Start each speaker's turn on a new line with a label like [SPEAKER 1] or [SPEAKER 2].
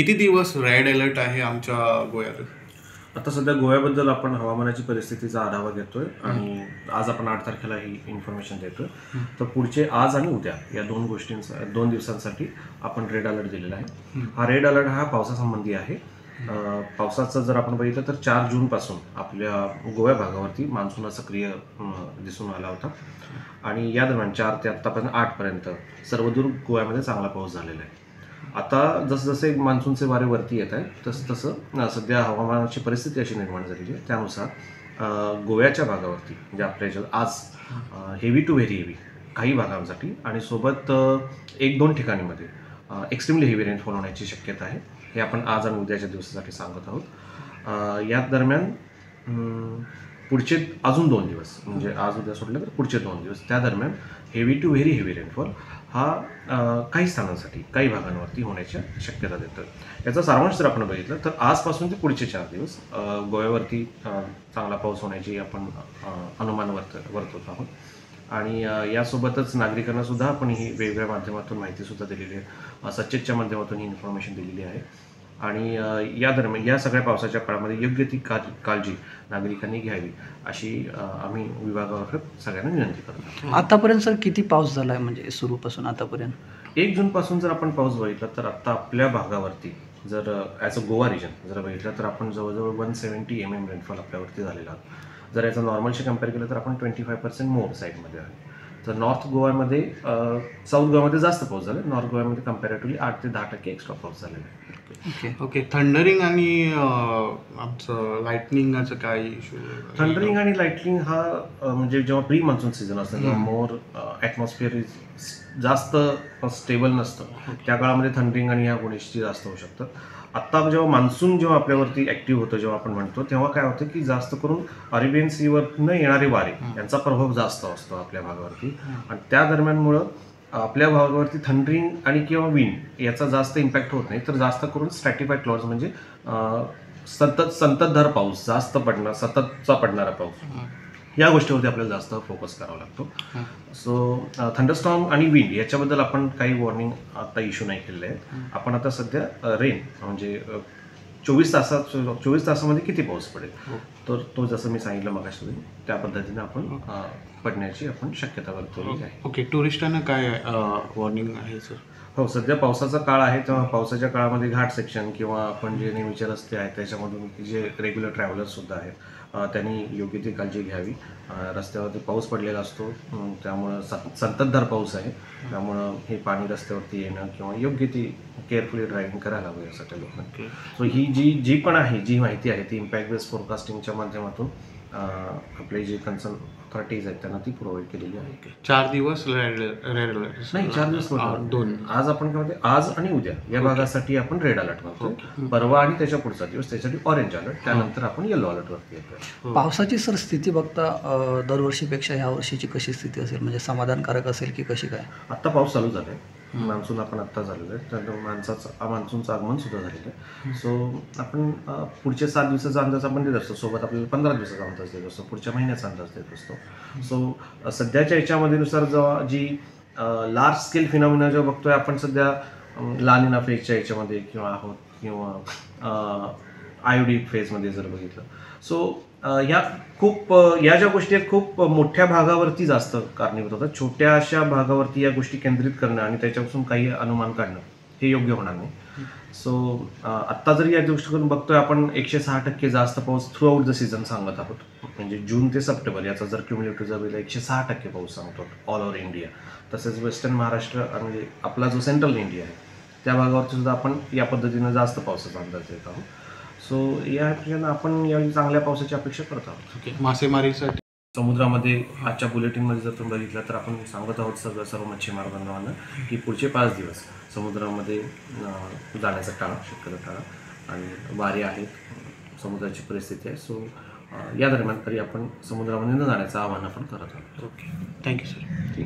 [SPEAKER 1] किती दिवस red alert आहे आमच्या गोव्यात?
[SPEAKER 2] आता सध्या गोव्याबद्दल आपण हवामानाची परिस्थितीचा आढावा घेतोय आणि आज आपण 8 तारखेला ही इन्फॉर्मेशन देतोय. तर पुढचे आज आणि उद्या या 2 दिवसांसाठी आपण रेड अलर्ट दिलेला आहे. हा रेड अलर्ट हा पावसासंबंधी आहे. पावसाचं जर आपण बघितलं तर 4 जूनपासून आपल्या गोव्या भागावरती मान्सून सक्रिय दिसून आला होता आणि या दरम्यान 4 ते आत्तापर्यंत 8 पर्यंत सर्वदूर गोव्यामध्ये चांगला पाऊस झालेला आहे. आता जसजसे मान्सूनचे वारे वरती येत आहे तसं सध्या हवामानाची परिस्थिती अशी निर्माण झालेली आहे. त्यानुसार गोव्याच्या भागावरती म्हणजे आपल्या याच्यात आज हेवी टू व्हेरी हेवी काही भागांसाठी आणि सोबत 1-2 ठिकाणीमध्ये एक्स्ट्रीमली हेवी रेनफॉल होण्याची शक्यता आहे. हे आपण आज आणि उद्याच्या दिवसासाठी सांगत आहोत. या दरम्यान पुढचे अजून 2 दिवस म्हणजे आज उद्या सोडलं तर पुढचे 2 दिवस त्या दरम्यान heavy to very heavy rainfall हा काही स्थानांसाठी काही भागांवरती होण्याच्या शक्यता देतं. याचा सारांश जर आपण बघितलं तर आजपासून ते पुढचे 4 दिवस गोव्यावरती चांगला पाऊस होण्याची आपण अनुमान वर्तवत आहोत आणि यासोबतच नागरिकांना सुद्धा आपण ही वेगवेगळ्या माध्यमातून माहितीसुद्धा दिलेली आहे. सचेतच्या माध्यमातून ही इन्फॉर्मेशन दिलेली आहे आणि या दरम्यान या सगळ्या पावसाच्या काळामध्ये योग्य ती काळजी नागरिकांनी घ्यावी अशी आम्ही विभागामार्फत सगळ्यांना विनंती करतो.
[SPEAKER 3] आतापर्यंत सर किती पाऊस झाला आहे म्हणजे सुरूपासून आतापर्यंत?
[SPEAKER 2] 1 जूनपासून जर आपण पाऊस बघितला तर आत्ता आपल्या भागावरती जर ॲज अ गोवा रिजन जर बघितलं तर आपण जवळजवळ 170 mm रेनफॉल आपल्यावरती झालेला आहे. जर याचं नॉर्मलशी कम्पेअर केलं तर आपण 25% मोर साईडमध्ये आहे. तर नॉर्थ गोव्यामध्ये साऊथ गोव्यामध्ये जास्त पाऊस झाला. नॉर्थ गोव्यामध्ये कम्पॅरेटिव्हली 8 ते 10% एक्स्ट्रा पाऊस झालेला आहे.
[SPEAKER 1] ओके. थंडरिंग आणि आमचं लाईटनिंगचं काय इश्यू?
[SPEAKER 2] थंडरिंग आणि लाईटनिंग हा म्हणजे जेव्हा प्री मान्सून सीझन असतं तेव्हा मोर ॲटमॉस्फिअर जास्त स्टेबल नसतं. त्या काळामध्ये थंडरिंग आणि ह्या गोष्टी जास्त होऊ शकतं. आत्ता जेव्हा आपल्यावरती ॲक्टिव्ह होतं जेव्हा आपण म्हणतो तेव्हा काय होतं की जास्त करून अरेबियन सीवरनं येणारे वारे यांचा प्रभाव जास्त असतो आपल्या भागावरती आणि त्या दरम्यानमुळं आपल्या भागावरती थंडरिंग आणि किंवा विंड याचा जास्त इम्पॅक्ट होत नाही. तर जास्त करून स्ट्रॅटिफाईड क्लाउड्स म्हणजे संततधार पाऊस जास्त पडणार सततचा पडणारा पाऊस या गोष्टीवरती आपल्याला जास्त फोकस करावा लागतो. सो थंडरस्टॉर्म आणि विंड याच्याबद्दल आपण काही वॉर्निंग आता इश्यू नाही केलेले आहेत. आपण आता सध्या रेन म्हणजे 24 तासामध्ये किती पाऊस पडेल तर तो जसं मी सांगितलं मगाशी त्या पद्धतीने आपण पडण्याची आपण शक्यता वर्तवली आहे.
[SPEAKER 1] ओके. टुरिस्टांना काय वॉर्निंग आहे सर?
[SPEAKER 2] हो, सध्या पावसाचा काळ आहे तेव्हा पावसाच्या काळामध्ये घाट सेक्शन किंवा आपण जे नेहमीचे रस्ते आहेत त्याच्यामधून जे रेग्युलर ट्रॅव्हलर्ससुद्धा आहेत त्यांनी योग्य ती काळजी घ्यावी. रस्त्यावरती पाऊस पडलेला असतो त्यामुळं संततधार पाऊस आहे त्यामुळं हे पाणी रस्त्यावरती येणं किंवा योग्य ती केअरफुली ड्रायव्हिंग करायला हवं यासाठी लोकांना. सो ही जी पण आहे जी माहिती आहे ती इम्पॅक्ट बेस्ड फोरकास्टिंगच्या माध्यमातून आपले जे कन्सर्न अथॉरिटीज आहेत त्यांना ती प्रोव्हाइड केलेली आहे.
[SPEAKER 1] 4 दिवस रेड
[SPEAKER 2] नाही 4 दिवस
[SPEAKER 1] 2
[SPEAKER 2] आज आपण काय म्हणते आज आणि उद्या या भागासाठी आपण रेड अलर्ट म्हणतो. परवा आणि त्याच्या पुढचा दिवस त्यासाठी ऑरेंज अलर्ट त्यानंतर आपण येलो अलर्ट वरती येतो.
[SPEAKER 3] पावसाची सर स्थिती बघता दरवर्षीपेक्षा ह्या वर्षीची कशी स्थिती असेल म्हणजे समाधानकारक असेल की कशी काय?
[SPEAKER 2] आत्ता पाऊस चालू झाला आहे. मान्सून आपण आत्ता झालेलं आहे त्यानंतर मान्सूनचं आगमन सुद्धा झालेलं आहे. सो आपण पुढच्या 7 दिवसाचा अंदाज आपण देत असतो. सोबत आपल्याला 15 दिवसाचा अंदाज देत असतो. पुढच्या महिन्याचा अंदाज देत असतो. सो सध्याच्या याच्यामध्ये नुसार जेव्हा जी लार्ज स्केल फिनॉमिना जेव्हा बघतोय आपण सध्या ला निना फेजच्या याच्यामध्ये किंवा आहोत किंवा आयोडी फेजमध्ये जर बघितलं सो या ज्या गोष्टी आहेत खूप मोठ्या भागावरती जास्त कारणीभूत होतात. छोट्या अशा भागावरती या गोष्टी केंद्रित करणं आणि त्याच्यापासून काही अनुमान काढणं हे योग्य होणार नाही. सो आत्ता जरी या दृष्टिकोन बघतोय आपण 106% जास्त पाऊस थ्रू आउट द सीझन सांगत आहोत. म्हणजे जून ते सप्टेंबर याचा जर क्युम्युलेटिव्ह जर बघितला 106% पाऊस सांगतो ऑल ओव्हर इंडिया. तसेच वेस्टर्न महाराष्ट्र म्हणजे आपला जो सेंट्रल इंडिया आहे त्या भागावरती सुद्धा आपण या पद्धतीनं जास्त पावसाचा अंदाज देत आहोत. सो या आपण यावेळी चांगल्या पावसाची अपेक्षा करत आहोत.
[SPEAKER 1] ओके. मासेमारीसाठी
[SPEAKER 2] समुद्रामध्ये आजच्या बुलेटिनमध्ये जर तुम्ही बघितलं तर आपण सांगत आहोत सर्व मच्छीमार बांधवांना की पुढचे 5 दिवस समुद्रामध्ये जाण्याचा शक्यता टाळा आणि वारे आहेत समुद्राची परिस्थिती आहे. सो या दरम्यान तरी आपण समुद्रामध्ये न जाण्याचं आवाहन आपण करत आहोत.
[SPEAKER 1] ओके. Thank you sir.